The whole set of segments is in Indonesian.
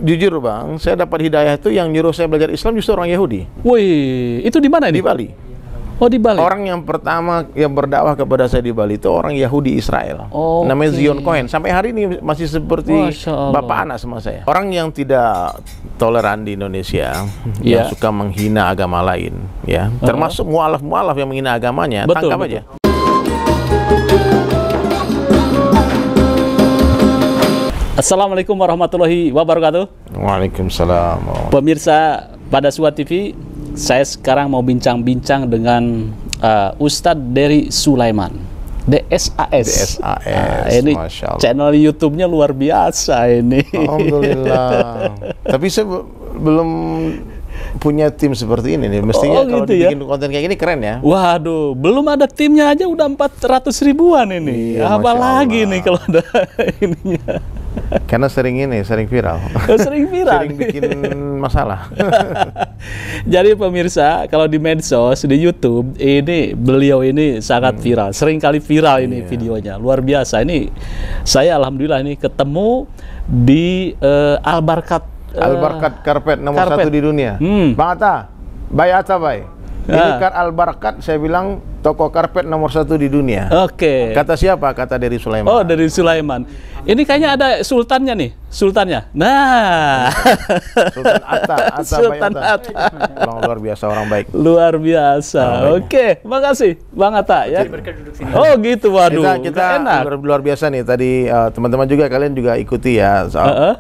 Jujur Bang, saya dapat hidayah itu yang nyuruh saya belajar Islam justru orang Yahudi. Wih, itu di mana ini? Di Bali. Oh, di Bali. Orang yang pertama yang berdakwah kepada saya di Bali itu orang Yahudi Israel. Namanya Zion Cohen. Sampai hari ini masih seperti bapak anak sama saya. Orang yang tidak toleran di Indonesia, yang suka menghina agama lain, ya, termasuk mualaf-mualaf yang menghina agamanya, tangkap aja. Assalamualaikum warahmatullahi wabarakatuh. Waalaikumsalam. Pemirsa pada Suat TV, saya sekarang mau bincang-bincang dengan Ustadz Dery Sulaiman, DSAS. Ini channel YouTube-nya luar biasa ini. Alhamdulillah. Tapi saya belum punya tim seperti ini nih. Mestinya kalau gitu dibikin konten kayak gini keren ya. Waduh, belum ada timnya aja udah 400 ribuan ini. Iya, apalagi nih kalau ada ininya. Karena sering viral. Sering viral. Sering bikin masalah. Jadi pemirsa, kalau di medsos, di YouTube, ini beliau ini sangat viral. Sering kali viral ini videonya. Luar biasa. Ini saya alhamdulillah ini ketemu di Al-Barkat Karpet nomor 1 di dunia. Bang Atta, Bay Atta Bay. Ini kan Al-Barkat, saya bilang toko karpet nomor 1 di dunia. Oke. Kata siapa? Kata Dery Sulaiman. Oh, Dery Sulaiman. Ini kayaknya ada sultannya nih, sultannya. Nah, Sultan Atta, Sultan Atta. Orang luar biasa, orang baik. Luar biasa. Oke, makasih Bang Atta ya. Oh gitu, waduh. Kita enak. Luar biasa nih. Tadi teman-teman juga kalian juga ikuti ya.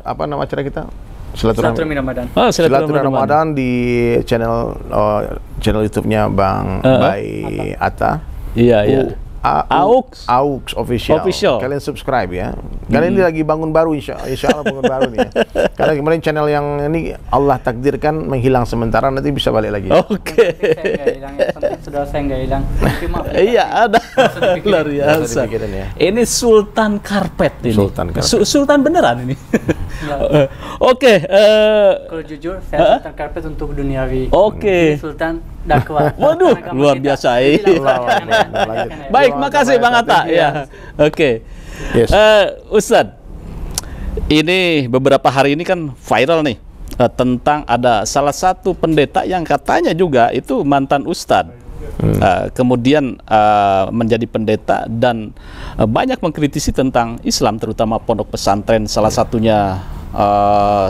Apa nama acara kita? Silaturahmi Ramadan. Silaturahmi Ramadan di channel YouTube-nya Bang Bay Atta. Iya, iya. AUX official. Kalian subscribe ya. Kalian ini lagi bangun baru, insya Allah bangun baru nih ya. Karena kemarin channel yang ini Allah takdirkan menghilang sementara, nanti bisa balik lagi. Oke. Sudah saya nggak hilang. Iya, ada. Luar biasa. Ini Sultan Karpet ini. Sultan beneran ini. Oke. Kalau jujur, saya Sultan Karpet untuk duniawi. Oke. Sultan dakwah. Waduh, luar biasa. Baik, makasih Bang Atta. Ya. Oke. Ustadz, ini beberapa hari ini kan viral nih tentang ada salah satu pendeta yang katanya juga itu mantan ustadz. Kemudian menjadi pendeta dan banyak mengkritisi tentang Islam, terutama pondok pesantren, salah satunya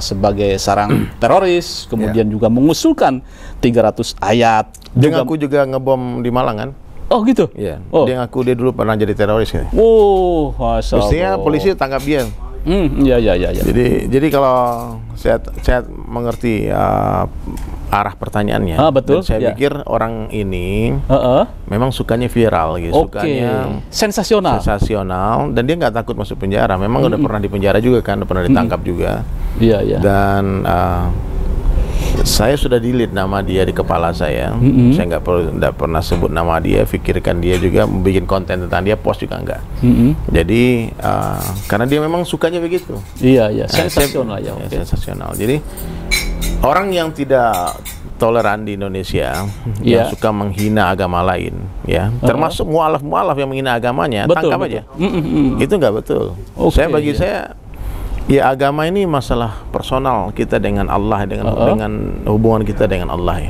sebagai sarang teroris, kemudian juga mengusulkan 300 ayat. Dia ngaku juga ngebom di Malang kan? Oh gitu? Iya. Dia ngaku dia dulu pernah jadi teroris kan? Oh, Masya Allah. Mestinya polisi tangkap dia. Iya. Jadi kalau saya mengerti arah pertanyaannya. Betul. Dan saya pikir orang ini memang sukanya viral gitu, sukanya sensasional, dan dia nggak takut masuk penjara. Memang udah pernah di penjara juga kan, udah pernah ditangkap juga. Iya. Dan saya sudah delete nama dia di kepala saya. Saya nggak pernah sebut nama dia, pikirkan dia juga, bikin konten tentang dia, post juga enggak. Jadi karena dia memang sukanya begitu. Iya. Sensasional ya. Sensasional. Jadi orang yang tidak toleran di Indonesia, yang suka menghina agama lain, ya, termasuk mualaf-mualaf yang menghina agamanya, tangkap aja. Itu nggak betul. Bagi saya, ya agama ini masalah personal kita dengan Allah, dengan hubungan kita dengan Allah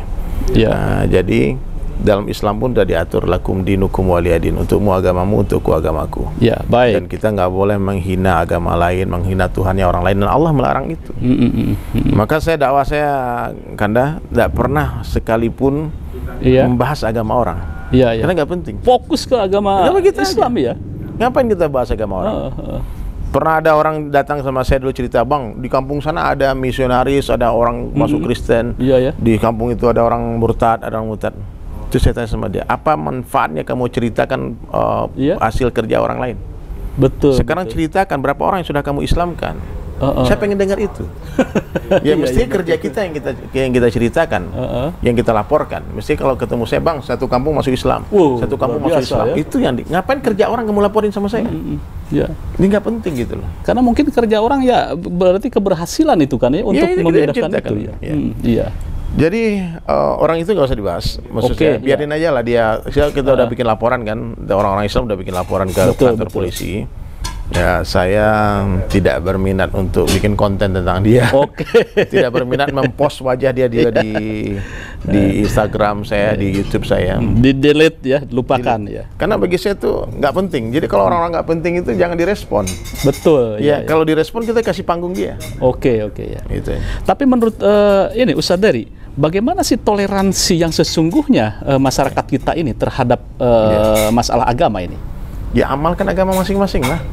ya. Jadi dalam Islam pun sudah diatur lakum dinukum waliyadin, untukmu agamamu, untukku agamaku. Ya, baik. Dan kita nggak boleh menghina agama lain, menghina Tuhannya orang lain, dan Allah melarang itu. Maka dakwah saya Kanda tidak pernah sekalipun membahas agama orang. Karena nggak penting. Fokus ke agama kita Islam aja. Ngapain kita bahas agama orang? Pernah ada orang datang sama saya dulu cerita, Bang, di kampung sana ada misionaris, ada orang masuk Kristen. Di kampung itu ada orang murtad, Terus saya tanya sama dia, apa manfaatnya kamu ceritakan hasil kerja orang lain? Betul. Sekarang ceritakan berapa orang yang sudah kamu Islamkan. Saya pengen dengar itu. Ya mesti kerja kita yang kita ceritakan, yang kita laporkan. Mesti kalau ketemu saya, Bang, satu kampung masuk Islam, satu kampung masuk Islam. Ya? Itu yang ngapain kerja orang kamu laporin sama saya? Ini nggak penting gitu loh. Karena mungkin kerja orang ya berarti keberhasilan itu kan ya untuk membedakan itu ya. Iya. Jadi orang itu nggak usah dibahas. Maksudnya biarin aja lah dia. Kita udah bikin laporan kan, orang-orang Islam udah bikin laporan ke kantor polisi. Ya, saya tidak berminat untuk bikin konten tentang dia. Oke. Tidak berminat mempost wajah dia di Instagram saya, di YouTube saya. Di delete ya, lupakan ya. Karena bagi saya itu nggak penting. Jadi kalau orang-orang nggak penting itu jangan direspon. Betul. Ya, kalau direspon kita kasih panggung dia. Oke ya. Gitu. Tapi menurut ini Ustadz Dery, bagaimana sih toleransi yang sesungguhnya masyarakat kita ini terhadap masalah agama ini? Ya, amalkan agama masing-masing lah.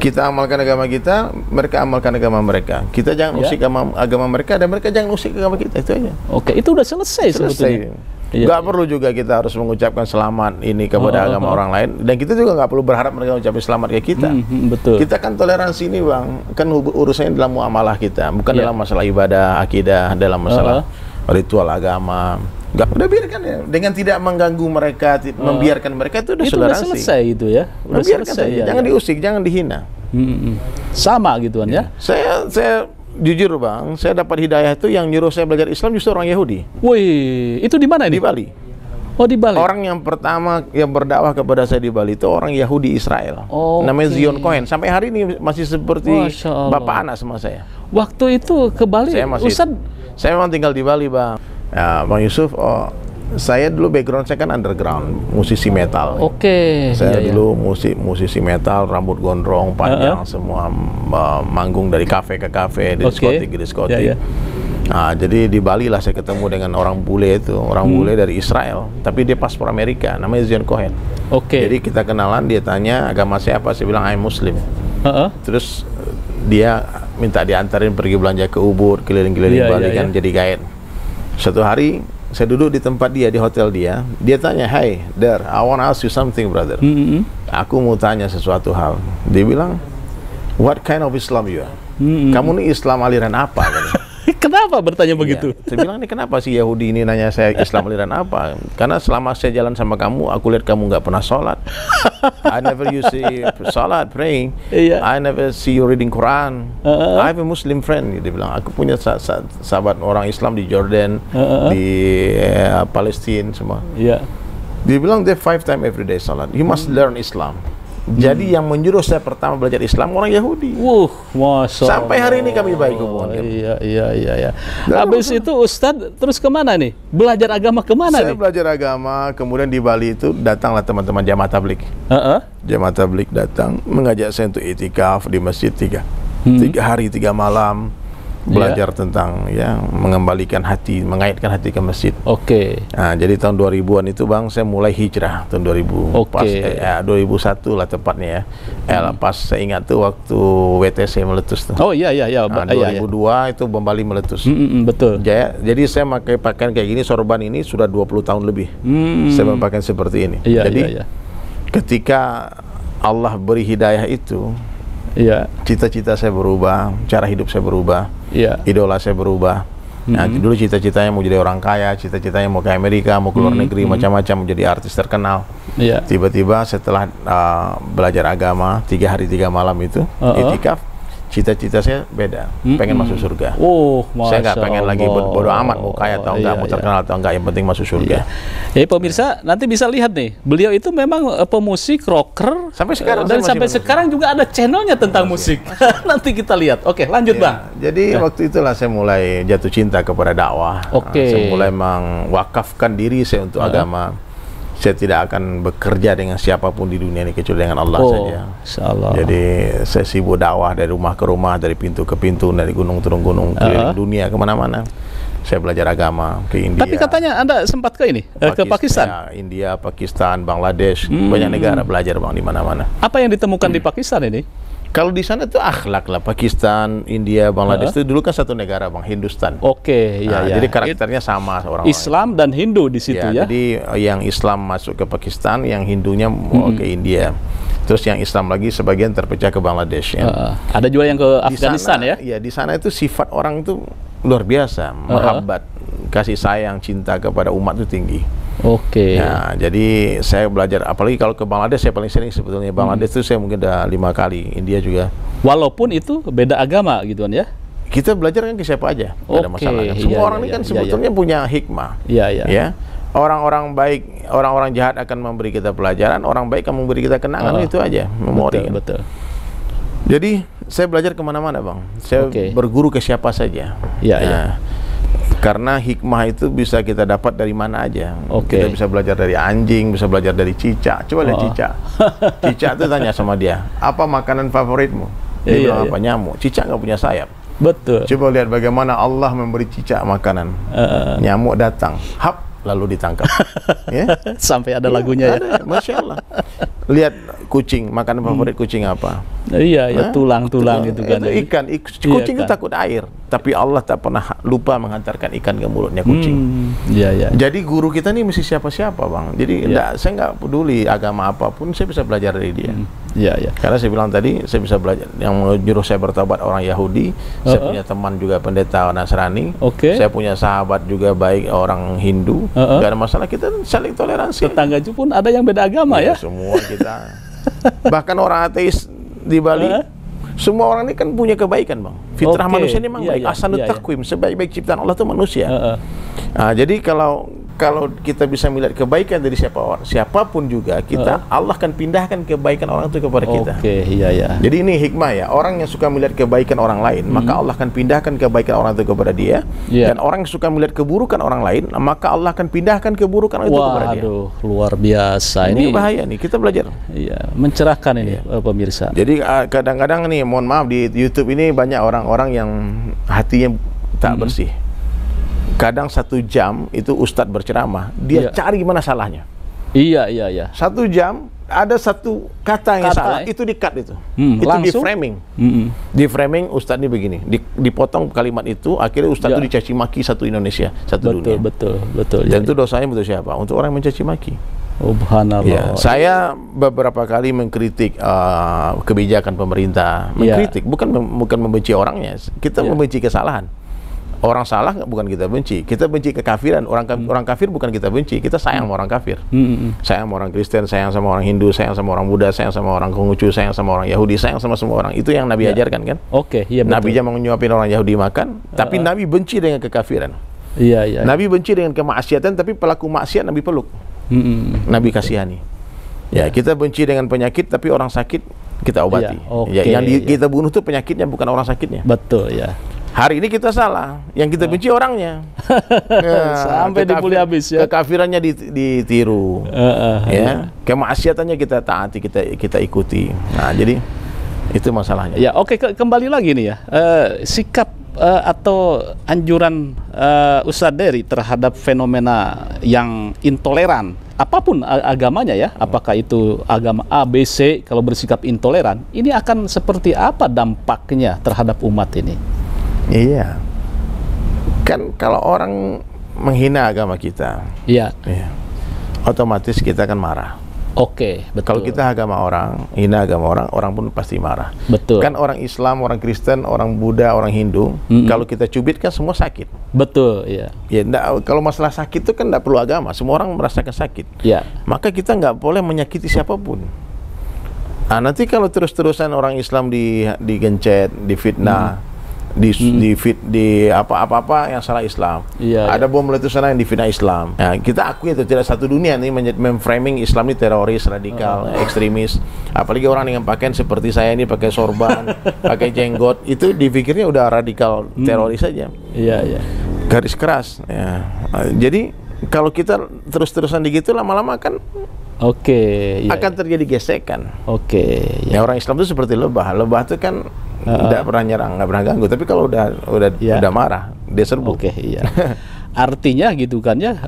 Kita amalkan agama kita, mereka amalkan agama mereka. Kita jangan usik agama mereka, dan mereka jangan usik agama kita, itu aja. Oke, itu udah selesai sebetulnya. Nggak perlu juga kita harus mengucapkan selamat ini kepada agama orang lain, dan kita juga nggak perlu berharap mereka mengucapkan selamat ke kita. Betul. Kita kan toleransi ini, Bang, kan urusannya dalam muamalah kita, bukan dalam masalah ibadah, akidah, dalam masalah ritual agama. Nggak, udah biarkan ya, dengan tidak mengganggu mereka, membiarkan mereka, itu udah toleransi. Udah selesai itu ya. Udah membiarkan selesai, saja, jangan diusik, jangan dihina. Sama gitu kan ya. Saya jujur, Bang, saya dapat hidayah itu yang nyuruh saya belajar Islam justru orang Yahudi. Wih, itu di mana ini? Di Bali. Oh, di Bali. Orang yang pertama yang berdakwah kepada saya di Bali itu orang Yahudi Israel. Namanya Zion Cohen. Sampai hari ini masih seperti bapak anak sama saya. Waktu itu ke Bali, saya memang tinggal di Bali, Bang. Ya, Bang Yusuf, saya dulu background saya kan underground, musisi metal. Oke. Saya dulu musisi metal, rambut gondrong, panjang, semua manggung dari kafe ke kafe, di diskotik ke diskotik. Nah, jadi di Bali lah saya ketemu dengan orang bule itu, orang bule dari Israel, tapi dia paspor Amerika, namanya Zion Cohen. Jadi kita kenalan, dia tanya agama saya apa, saya bilang I'm Muslim. Terus dia minta diantarin pergi belanja ke Ubud, keliling-keliling Bali kan, jadi guide. Suatu hari saya duduk di tempat dia, di hotel dia tanya, "Hey, Der, I want to ask you something, brother." Aku mau tanya sesuatu hal. Dia bilang, "What kind of Islam you are?" Kamu nih Islam aliran apa? Kenapa bertanya begitu? Saya bilang, "Ini kenapa sih Yahudi ini nanya saya Islam aliran apa?" Karena selama saya jalan sama kamu, aku lihat kamu nggak pernah sholat. I never you see sholat, praying. I never see you reading Quran. I have a Muslim friend. Dia bilang, aku punya sahabat orang Islam di Jordan, di Palestina semua. Dia bilang, they 5 times every day sholat. You must learn Islam. Jadi yang menyuruh saya pertama belajar Islam orang Yahudi. Sampai hari ini kami baik hubungan. Iya. Habis itu Ustadz terus kemana nih? Belajar agama kemana nih? Saya belajar agama, kemudian di Bali itu datanglah teman-teman jamaah tablik. Jamaah tablik datang mengajak saya untuk itikaf di masjid 3 hari 3 malam. Belajar tentang mengembalikan hati, mengaitkan hati ke masjid. Nah, jadi tahun 2000-an itu, Bang, saya mulai hijrah tahun 2000. Pas 2001 lah tepatnya ya. Pas saya ingat tuh waktu WTC meletus tuh. Nah, 2002 itu bom Bali meletus. Betul. Jadi saya pakai pakaian kayak gini, sorban ini sudah 20 tahun lebih. Saya berpakaian seperti ini. Jadi ketika Allah beri hidayah itu, cita-cita saya berubah, cara hidup saya berubah, idola saya berubah. Nah, dulu cita-citanya mau jadi orang kaya, cita-citanya mau ke Amerika, mau ke luar negeri, macam-macam, mau jadi artis terkenal. Tiba-tiba setelah belajar agama 3 hari 3 malam itu, itikaf, cita-cita saya beda, pengen masuk surga. Saya nggak pengen lagi bodo amat mau kaya atau enggak, mau terkenal atau enggak, yang penting masuk surga. Pemirsa nanti bisa lihat nih, beliau itu memang pemusik rocker sampai sekarang, dan sampai sekarang juga ada channelnya tentang musik. Nanti kita lihat. Oke, lanjut Bang. Jadi waktu itulah saya mulai jatuh cinta kepada dakwah. Saya mulai mewakafkan diri saya untuk agama. Saya tidak akan bekerja dengan siapapun di dunia ini kecuali dengan Allah saja. Jadi saya sibuk dakwah dari rumah ke rumah, dari pintu ke pintu, dari gunung turun gunung, keliling dunia kemana-mana. Saya belajar agama ke India. Tapi katanya Anda sempat ke ini, ke Pakistan? India, Pakistan, Bangladesh, banyak negara belajar, Bang, di mana-mana. Apa yang ditemukan di Pakistan ini? Kalau di sana tuh akhlak lah, Pakistan, India, Bangladesh itu dulu kan satu negara, Bang, Hindustan. Jadi karakternya sama orang. Islam dan Hindu di situ ya. Jadi yang Islam masuk ke Pakistan, yang Hindunya mau ke India. Terus yang Islam lagi sebagian terpecah ke Bangladesh. Ada juga yang ke Afghanistan ya? Iya, di sana itu sifat orang itu luar biasa, mahabbat, kasih sayang, cinta kepada umat itu tinggi. Nah, jadi saya belajar, apalagi kalau ke Bangladesh saya paling sering sebetulnya. Bangladesh itu saya mungkin udah 5 kali, India juga. Walaupun itu beda agama gitu kan ya? Kita belajar kan ke siapa aja, nggak ada masalah. Semua orang ini kan sebetulnya punya hikmah. orang-orang baik, orang-orang jahat akan memberi kita pelajaran, orang baik akan memberi kita kenangan, itu aja, memori. Betul. Jadi saya belajar kemana-mana bang, saya berguru ke siapa saja. Karena hikmah itu bisa kita dapat dari mana aja. Kita bisa belajar dari anjing, bisa belajar dari cicak. Coba lihat cicak. Cicak itu tanya sama dia, apa makanan favoritmu? Dia bilang apa? Nyamuk. Cicak nggak punya sayap. Betul. Coba lihat bagaimana Allah memberi cicak makanan. Nyamuk datang, hap, lalu ditangkap. Sampai ada lagunya ya. Masya Allah. Lihat kucing, makanan favorit kucing apa? Tulang-tulang itu kan. Itu ikan. Kucing itu takut air, tapi Allah tak pernah lupa menghantarkan ikan ke mulutnya kucing. Jadi guru kita nih mesti siapa-siapa bang. Jadi saya nggak peduli agama apapun, saya bisa belajar dari dia. Karena saya bilang tadi, saya bisa belajar. Yang menyuruh saya bertobat orang Yahudi. Saya punya teman juga pendeta Nasrani. Saya punya sahabat juga baik orang Hindu. Gak ada masalah, kita saling toleransi. Tetangga pun ada yang beda agama ya. Semua kita. Bahkan orang ateis di Bali, semua orang ini kan punya kebaikan bang. Fitrah manusia ini memang baik. Ahsanut taqwim, sebaik-baik ciptaan Allah itu manusia. Jadi kalau kita bisa melihat kebaikan dari siapapun juga, Allah akan pindahkan kebaikan orang itu kepada kita. Jadi ini hikmah ya. Orang yang suka melihat kebaikan orang lain, maka Allah akan pindahkan kebaikan orang itu kepada dia. Dan orang yang suka melihat keburukan orang lain, maka Allah akan pindahkan keburukan itu kepada dia. Waduh, luar biasa. Ini bahaya nih, kita belajar. Mencerahkan ini pemirsa. Jadi kadang-kadang nih, mohon maaf, di YouTube ini banyak orang-orang yang hatinya tak bersih. Kadang 1 jam itu ustadz berceramah, dia cari mana salahnya. 1 jam ada satu kata yang salah, itu di-cut itu. Itu di-framing. Di-framing ustadz ini begini, dipotong kalimat itu, akhirnya ustadz itu dicaci maki satu Indonesia, satu dunia. Betul. Dan itu dosanya untuk siapa? Untuk orang yang mencaci maki. Subhanallah. Saya beberapa kali mengkritik kebijakan pemerintah, mengkritik bukan membenci orangnya, kita membenci kesalahan. Orang salah bukan kita benci, kita benci kekafiran. Orang kafir bukan kita benci, kita sayang sama orang kafir. Sayang sama orang Kristen, sayang sama orang Hindu, sayang sama orang Buddha, sayang sama orang Konghucu, sayang sama orang Yahudi, sayang sama semua orang. Itu yang Nabi ajarkan kan? Nabi aja mau nyuapin orang Yahudi makan, tapi Nabi benci dengan kekafiran. Nabi benci dengan kemaksiatan, tapi pelaku maksiat Nabi peluk. Nabi kasihani. Kita benci dengan penyakit, tapi orang sakit kita obati. Yang kita bunuh itu penyakitnya, bukan orang sakitnya. Betul ya. Hari ini kita salah, yang kita benci orangnya. Sampai dibully habis ya. Kekafirannya ditiru, kemaksiatannya kita taati, kita ikuti. Nah, jadi itu masalahnya. Kembali lagi nih ya, sikap atau anjuran Ustadz Dery terhadap fenomena yang intoleran, apapun agamanya ya, apakah itu agama A, B, C, kalau bersikap intoleran, ini akan seperti apa dampaknya terhadap umat ini? Kan kalau orang menghina agama kita, otomatis kita akan marah. Betul. Kalau kita agama orang, hina agama orang, orang pun pasti marah. Betul. Kan orang Islam, orang Kristen, orang Buddha, orang Hindu, kalau kita cubit kan semua sakit. Betul, kalau masalah sakit itu kan tidak perlu agama, semua orang merasakan sakit. Maka kita nggak boleh menyakiti siapapun. Nanti kalau terus-terusan orang Islam digencet, difitnah, di apa-apa yang salah Islam. Ada bom meletus sana yang difitnah Islam. Kita akui itu, tidak satu dunia nih memframing Islam ini teroris, radikal, ekstremis. Apalagi orang dengan pakaian seperti saya ini, pakai sorban, pakai jenggot, itu dipikirnya udah radikal teroris saja. Garis keras. Jadi kalau kita terus-terusan begitu, lama-lama kan akan terjadi gesekan. Orang Islam itu seperti lebah. Lebah itu kan tidak pernah nyerang, nggak pernah ganggu. Tapi kalau udah marah, dia serbu. Artinya gitu kan ya,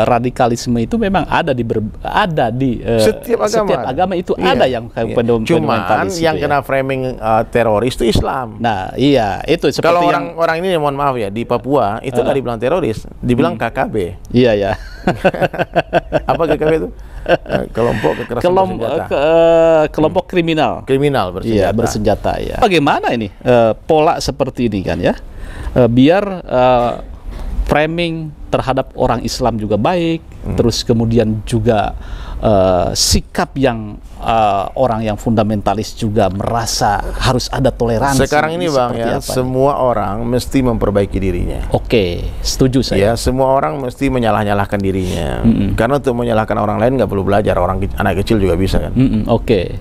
radikalisme itu memang ada di setiap agama itu ada yang cuman yang kena framing teroris itu Islam. Nah itu kalau orang ini, mohon maaf ya, di Papua itu nggak dibilang teroris, dibilang KKB. Apa KKB itu? Kelompok kekerasan bersenjata. Kelompok kriminal Bagaimana ini pola seperti ini kan ya, biar framing terhadap orang Islam juga baik, terus kemudian juga sikap yang orang yang fundamentalis juga merasa harus ada toleransi. Sekarang ini Bang ya, semua orang mesti memperbaiki dirinya. Oke, setuju saya. Ya, semua orang mesti menyalah-nyalahkan dirinya. Karena untuk menyalahkan orang lain nggak perlu belajar, anak kecil juga bisa kan. Oke.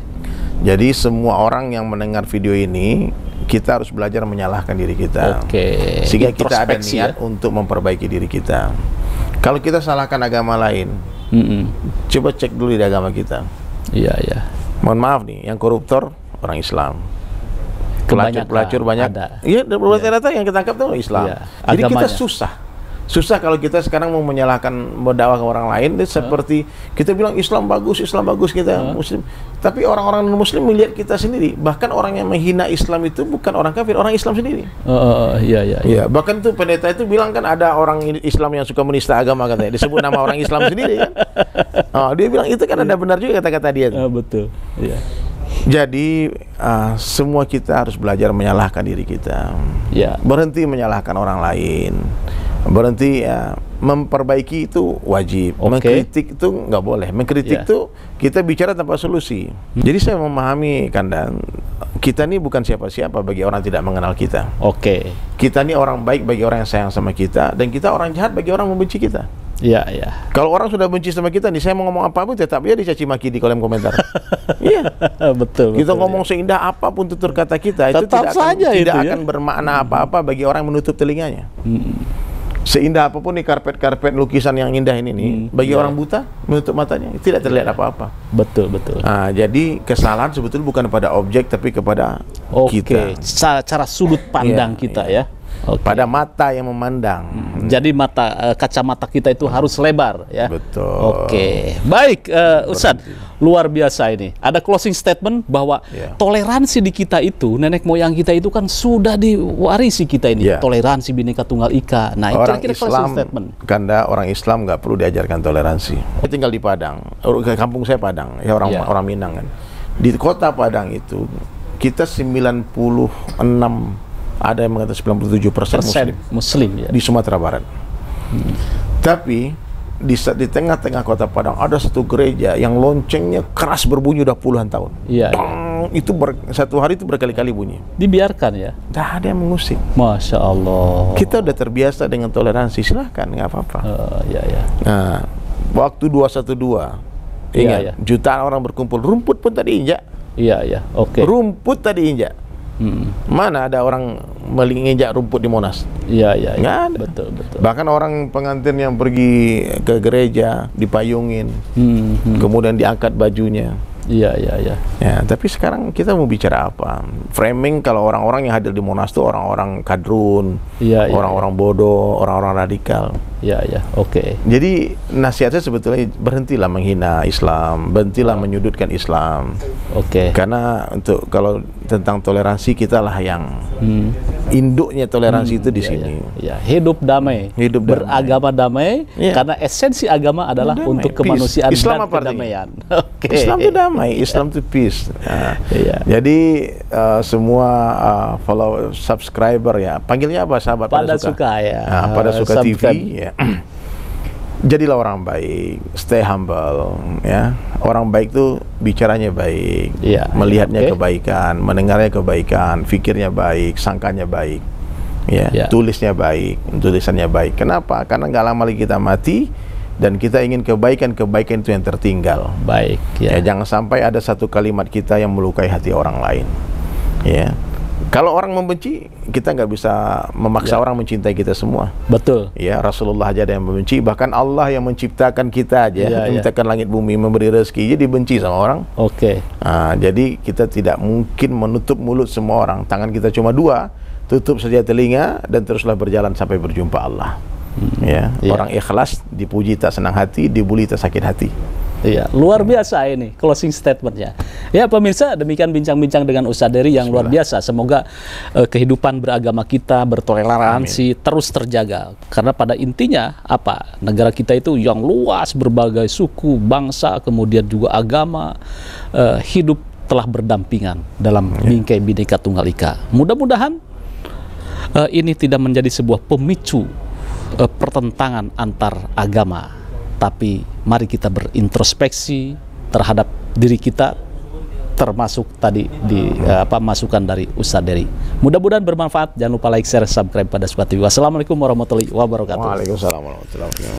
Jadi semua orang yang mendengar video ini, kita harus belajar menyalahkan diri kita. Sehingga kita ada niat untuk memperbaiki diri kita. Kalau kita salahkan agama lain, coba cek dulu di agama kita. Iya, iya. Mohon maaf nih, yang koruptor orang Islam, pelacur banyak. Iya, rata-rata yang ketangkap itu orang Islam. Jadi kita susah kalau kita sekarang mau menyalahkan, mendakwah ke orang lain. Seperti kita bilang Islam bagus kita Muslim. Tapi orang-orang non-Muslim melihat kita sendiri. Bahkan orang yang menghina Islam itu bukan orang kafir, orang Islam sendiri. Iya. Bahkan tuh pendeta itu bilang kan ada orang Islam yang suka menista agama katanya. Disebut nama orang Islam sendiri kan. Dia bilang itu kan ada benar juga kata-kata dia. Betul. Iya. Jadi semua kita harus belajar menyalahkan diri kita. Berhenti menyalahkan orang lain. Berhenti memperbaiki itu wajib. Mengkritik itu nggak boleh. Mengkritik itu kita bicara tanpa solusi. Jadi saya memahami Kanda, kita ini bukan siapa-siapa bagi orang yang tidak mengenal kita. Kita ini orang baik bagi orang yang sayang sama kita, dan kita orang jahat bagi orang yang membenci kita. Kalau orang sudah benci sama kita nih, saya mau ngomong apa pun tetap dia dicaci maki di kolom komentar. Betul. Kita ngomong seindah apapun tutur kata kita, itu tidak akan bermakna apa-apa bagi orang yang menutup telinganya. Seindah apapun nih karpet-karpet lukisan yang indah ini nih, bagi orang buta menutup matanya tidak terlihat apa-apa. Betul. Jadi kesalahan sebetulnya bukan pada objek tapi kepada kita. Cara sudut pandang kita ya. Pada mata yang memandang. Jadi kacamata kita itu harus lebar ya. Betul. Baik, Ustadz, luar biasa ini. Ada closing statement bahwa toleransi di kita itu, nenek moyang kita itu kan sudah diwarisi kita ini. Toleransi Bhinneka Tunggal Ika. Nah, orang itu closing statement. Kanda, orang Islam nggak perlu diajarkan toleransi. Saya tinggal di Padang, kampung saya Padang, ya orang Minang kan. Di kota Padang itu kita 96, ada yang mengatakan 97% Muslim ya, di Sumatera Barat. Tapi di tengah-tengah kota Padang ada satu gereja yang loncengnya keras berbunyi udah puluhan tahun. Itu satu hari itu berkali-kali bunyi. Dibiarkan ya? Tidak ada yang mengusik. Masya Allah. Kita udah terbiasa dengan toleransi. Silahkan, nggak apa-apa. Nah, waktu 212, ingat, jutaan orang berkumpul, rumput pun tadi injak. Rumput tadi injak. Mana ada orang menginjak rumput di Monas? Nggak ada. Betul. Bahkan orang pengantin yang pergi ke gereja dipayungin, kemudian diangkat bajunya. Ya, tapi sekarang kita mau bicara apa? Framing kalau orang-orang yang hadir di Monas itu orang-orang kadrun, orang-orang bodoh, orang-orang radikal. Jadi nasihatnya sebetulnya berhentilah menghina Islam, berhentilah menyudutkan Islam. Karena kalau tentang toleransi, kita lah yang induknya toleransi itu di sini. Hidup damai, beragama damai, karena esensi agama adalah damai, untuk kemanusiaan dan kedamaian. Islam itu damai, Islam itu peace. Jadi semua follow subscriber ya, panggilnya apa sahabat? Pada suka ya. Pada suka TV ya. Jadilah orang baik, stay humble ya. Orang baik tuh bicaranya baik, melihatnya kebaikan, mendengarnya kebaikan, fikirnya baik, sangkanya baik, tulisnya baik, tulisannya baik. Kenapa? Karena nggak lama lagi kita mati, dan kita ingin kebaikan itu yang tertinggal. Jangan sampai ada satu kalimat kita yang melukai hati orang lain. Kalau orang membenci, kita nggak bisa memaksa orang mencintai kita semua. Rasulullah aja ada yang membenci, bahkan Allah yang menciptakan kita aja, menciptakan langit bumi, memberi rezeki, jadi dibenci sama orang. Jadi kita tidak mungkin menutup mulut semua orang. Tangan kita cuma dua, tutup saja telinga dan teruslah berjalan sampai berjumpa Allah. Orang ikhlas dipuji tak senang hati, dibully tak sakit hati. Luar biasa ini closing statementnya. Ya pemirsa, demikian bincang-bincang dengan Ustadz Dery yang luar biasa. Semoga kehidupan beragama kita, bertoleransi terus terjaga. Karena pada intinya apa? Negara kita itu yang luas, berbagai suku, bangsa, kemudian juga agama, hidup telah berdampingan dalam bingkai Bhinneka Tunggal Ika. Mudah-mudahan ini tidak menjadi sebuah pemicu pertentangan antar agama, tapi mari kita berintrospeksi terhadap diri kita, termasuk tadi di masukan dari Ustadz Dery. Mudah-mudahan bermanfaat. Jangan lupa like, share, subscribe pada Suka TV. Wassalamualaikum warahmatullahi wabarakatuh. Waalaikumsalam warahmatullahi wabarakatuh.